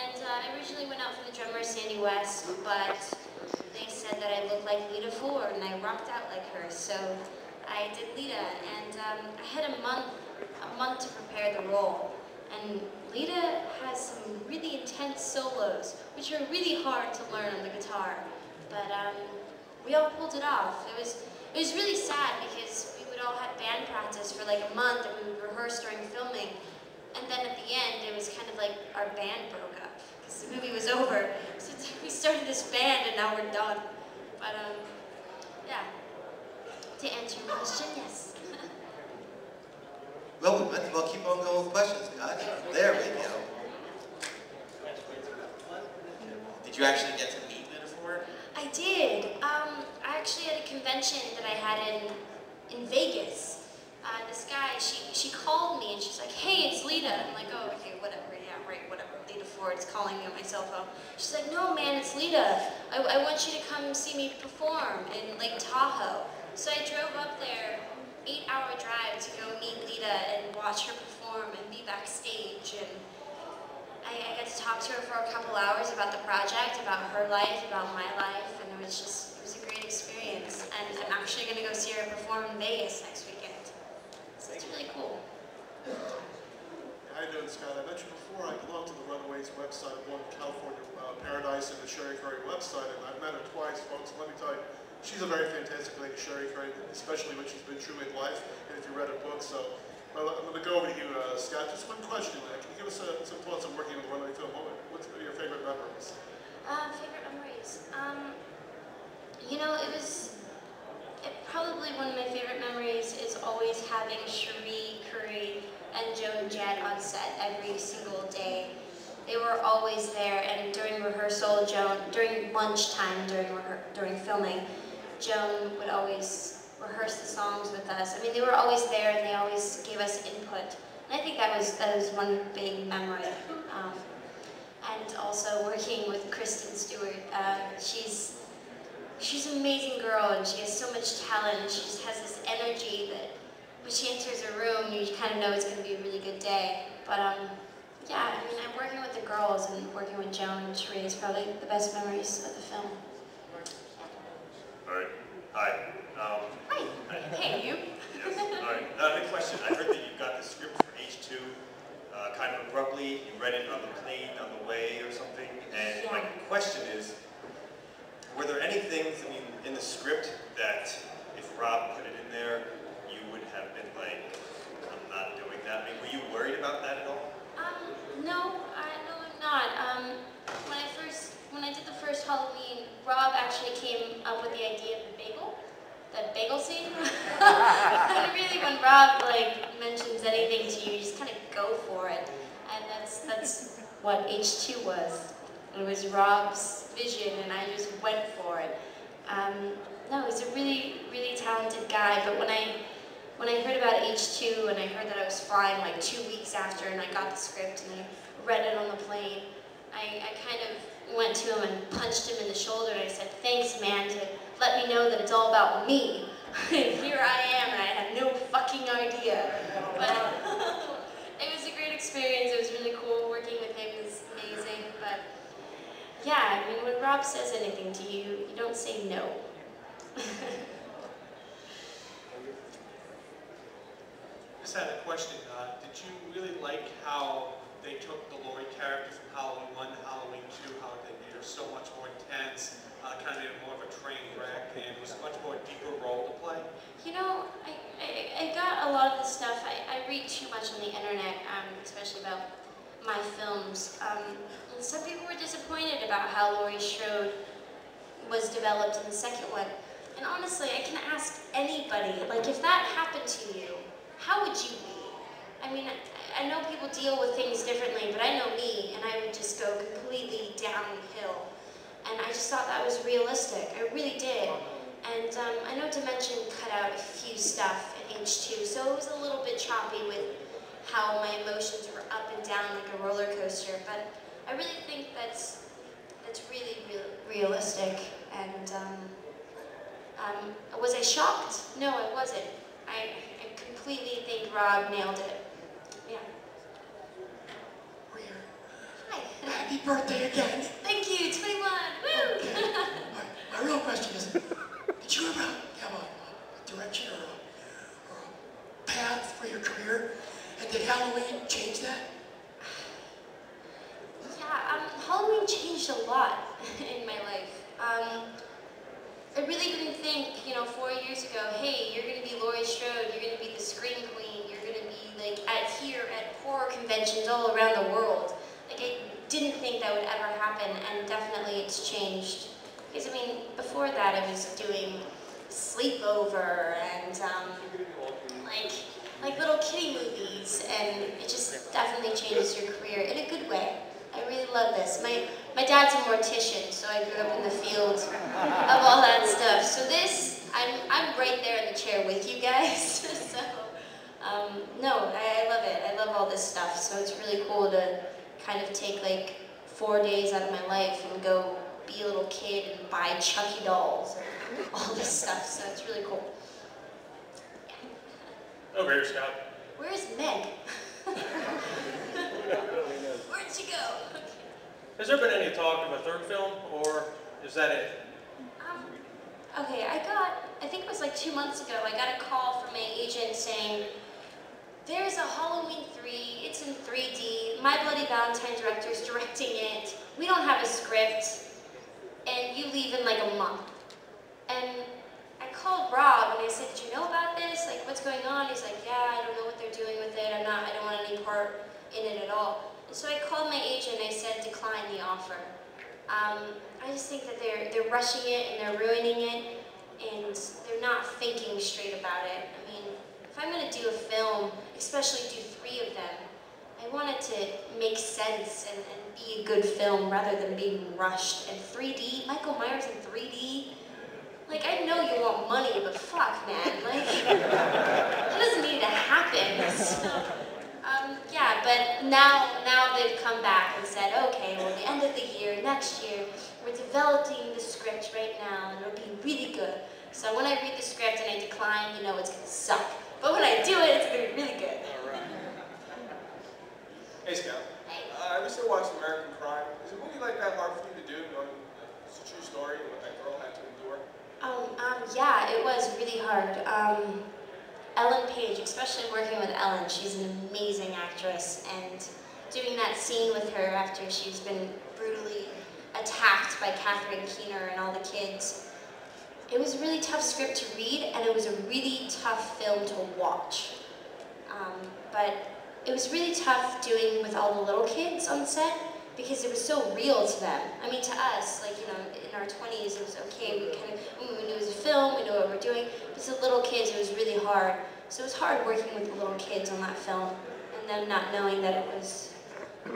And I originally went out for the drummer, Sandy West, but they said that I looked like Lita Ford, and I rocked out like her, so I did Lita, and I had a month to prepare the role. And Lita has some really intense solos, which are really hard to learn on the guitar, but we all pulled it off. It was really sad because we would all have band practice for like a month, and we would rehearse during filming. And then at the end, it was kind of like our band broke up because the movie was over. So we started this band, and now we're done. But yeah, to answer your question, yes. Well, we might as well keep on going with questions, guys. There we go. Did you actually get to meet Lita Ford? I did. I actually had a convention that I had in Vegas. This guy, she called me and she's like, "Hey, it's Lita." I'm like, "Oh, okay, whatever, yeah, right, whatever. Lita Ford's calling me on my cell phone." She's like, "No, man, it's Lita. I want you to come see me perform in Lake Tahoe." So I drove up there, 8-hour drive to go meet Lita and watch her perform and be backstage. And I got to talk to her for a couple hours about the project, about her life, about my life, and it was a great experience. And I'm actually going to go see her perform in Vegas next weekend. So it's really cool. How you doing, Scott? I mentioned before I belong to the Runaways website, One California Paradise, and the Sherry Curry website, and I've met her twice, folks. Let me tell you, she's a very fantastic lady, Sherry Curry, especially when she's been true in life, and if you read her book. So, well, I'm going to go over to you, Scott. Just one question. Can you give us some thoughts on working on the Runaway film? What's your favorite memories? Favorite memories? You know, probably one of my favorite memories is always having Sherry Curry and Joan Jett on set every single day. They were always there, and during rehearsal, during lunchtime, during filming, Joan would always rehearse the songs with us. I mean, they were always there, and they always gave us input. And I think that was one big memory. And also working with Kristen Stewart. She's an amazing girl, and she has so much talent, and she just has this energy that when she enters a room, you kind of know it's going to be a really good day. But yeah, I mean, I'm working with the girls and working with Joan and Sheree is probably the best memories of the film. All right. Hi. Hi. Hey, you. Yes. All right. Big question. I heard that you got the script for H2 kind of abruptly. You read it on the plane on the way or something. And my question is, were there any things, I mean, in the script that if Rob put it in there, you would have been like, I'm not doing that? I mean, were you worried about that at all? No, I'm not. When I did the first Halloween, Rob actually came up with the idea of the bagel scene. And really, when Rob mentions anything to you, you just kind of go for it. And that's what H2 was. It was Rob's vision, and I just went for it. No, he's a really, really talented guy, but when I heard about H2 and I heard that I was flying like 2 weeks after and I got the script and I read it on the plane, I kind of went to him and punched him in the shoulder and I said, "Thanks, man, to let me know that it's all about me." Here I am and I had no fucking idea. But it was a great experience. It was really cool. Working with him was amazing. But yeah, I mean, when Rob says anything to you, you don't say no. Just had a question. Did you really like how they took the Laurie character from Halloween 1 to Halloween 2, how they made her so much more intense, kind of made it more of a train wreck, and it was a much more deeper role to play? You know, I got a lot of the stuff. I read too much on the internet, especially about my films. And some people were disappointed about how Laurie Strode was developed in the second one. And honestly, I can ask anybody, like, if that happened to you, how would you be? I mean, I know people deal with things differently, but I know me, and I would just go completely downhill. And I just thought that was realistic. I really did. And I know Dimension cut out a few stuff in H2, so it was a little bit choppy with how my emotions were up and down like a roller coaster. But I really think that's really realistic. And was I shocked? No, I wasn't. I completely think Rob nailed it. Yeah. We're here. Hi. happy birthday again. Thank you, 21. Woo! Okay. All right. My real question is, did you ever have a direction or a path for your career? And did Halloween change that? Yeah, Halloween changed a lot in my life. I really didn't think, 4 years ago, hey, you're going to be Laurie Strode, you're going to be the Scream Queen, you're going to be like at horror conventions all around the world. Like I didn't think that would ever happen, and definitely it's changed. Because before that I was doing Sleepover and like little kiddie movies, and it just definitely changes your career in a good way. I really love this. My dad's a mortician, so I grew up in the field of all that stuff. So this, I'm right there in the chair with you guys. So, no, I love it. I love all this stuff. So it's really cool to kind of take like 4 days out of my life and go be a little kid and buy Chucky dolls and all this stuff. So it's really cool. Over here, Scott. Where's Meg? Where'd she go? Has there been any talk of a third film, or is that it? Okay, I think it was like 2 months ago, I got a call from my agent saying, there's a Halloween 3, it's in 3D, My Bloody Valentine director's directing it, we don't have a script, and you leave in like a month. And I called Rob and I said, did you know about this? Like, what's going on? He's like, yeah, I don't know what they're doing with it, I don't want any part in it at all. And so I called my agent and I said, decline the offer. I just think that they're rushing it and they're ruining it, and they're not thinking straight about it. If I'm going to do a film, especially do 3 of them, I want it to make sense and be a good film rather than being rushed. And 3D, Michael Myers in 3D, like, I know you want money, but fuck, man, like, that doesn't need to happen. So, yeah, but now they've come back and said, okay, well, the end of the year, next year, we're developing the script right now, and it'll be really good. So when I read the script and I decline, you know it's going to suck. But when I do it, it's going to be really good. All right. Hey, Scout. Hey. I recently watched American Crime. Is a movie like that hard for you to do, knowing it's a true story and what that girl had to endure? Yeah, it was really hard. Ellen Page, especially working with Ellen, she's an amazing actress, and doing that scene with her after she's been brutally attacked by Catherine Keener and all the kids, it was a really tough script to read, and it was a really tough film to watch. But it was really tough doing with all the little kids on set, because it was so real to them. To us, like, in our 20s, it was okay, we knew it was a film, we knew what we were doing, but to the little kids, it was really hard. So it was hard working with the little kids on that film, and them not knowing that it was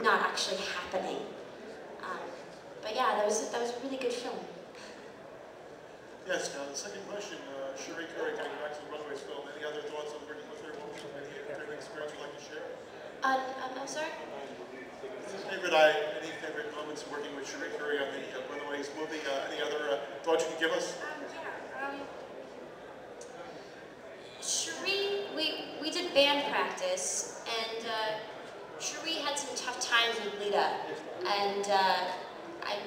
not actually happening. But yeah, that was a really good film. Yes, the second question, Cherie Curry, getting back to the Runaways film, any other thoughts on working with her? Any favorite experience you'd like to share? I'm sorry? Any favorite moments working with Cherie Curry on the Runaways movie? Any other thoughts you could give us? Cherie, we did band practice, and Cherie had some tough times with Lita, and I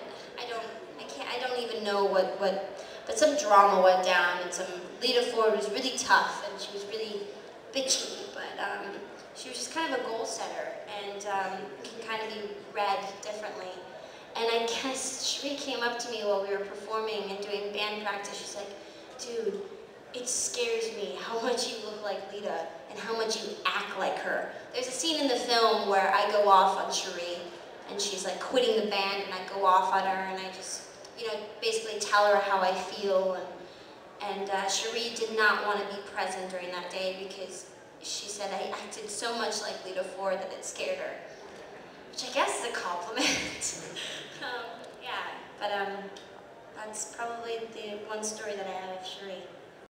don't even know what, but some drama went down, and Lita Ford was really tough, and she was really bitchy, but she was just kind of a goal setter, and can kind of be read differently. And I guess Cherie came up to me while we were performing and doing band practice. She's like, dude, it scares me how much you look like Lita and how much you act like her. There's a scene in the film where I go off on Cherie, and she's like quitting the band, and I go off on her, and I just, basically tell her how I feel. And Cherie did not want to be present during that day because she said I acted so much like Lita Ford that it scared her, which I guess is a compliment. Yeah, but that's probably the one story that I have of Cherie.